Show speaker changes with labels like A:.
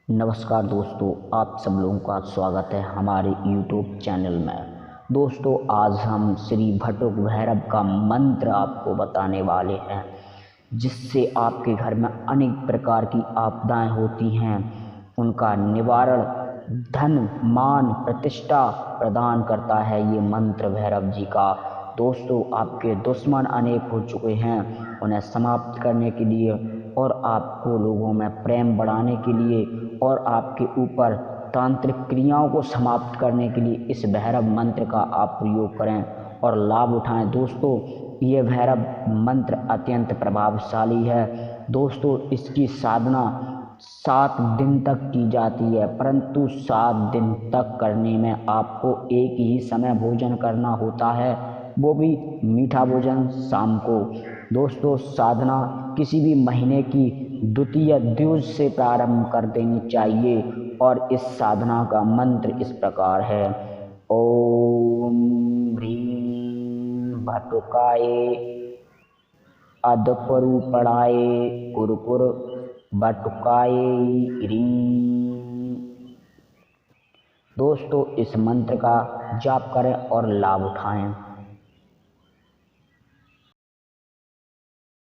A: नमस्कार दोस्तों, आप सब लोगों का स्वागत है हमारे YouTube चैनल में। दोस्तों, आज हम श्री भटुक भैरव का मंत्र आपको बताने वाले हैं, जिससे आपके घर में अनेक प्रकार की आपदाएं होती हैं, उनका निवारण, धन मान प्रतिष्ठा प्रदान करता है ये मंत्र भैरव जी का। दोस्तों, आपके दुश्मन अनेक हो चुके हैं, उन्हें समाप्त करने के लिए और आपको लोगों में प्रेम बढ़ाने के लिए और आपके ऊपर तांत्रिक क्रियाओं को समाप्त करने के लिए इस भैरव मंत्र का आप प्रयोग करें और लाभ उठाएं। दोस्तों, ये भैरव मंत्र अत्यंत प्रभावशाली है। दोस्तों, इसकी साधना 7 दिन तक की जाती है, परंतु 7 दिन तक करने में आपको एक ही समय भोजन करना होता है, वो भी मीठा भोजन शाम को। दोस्तों, साधना किसी भी महीने की द्वितीय द्विज से प्रारंभ कर देनी चाहिए और इस साधना का मंत्र इस प्रकार है। ओम ह्रीं भटुकाय अदपरूपणाय कुरकुर बटुकाय ह्रीं। दोस्तों, इस मंत्र का जाप करें और लाभ उठाएं।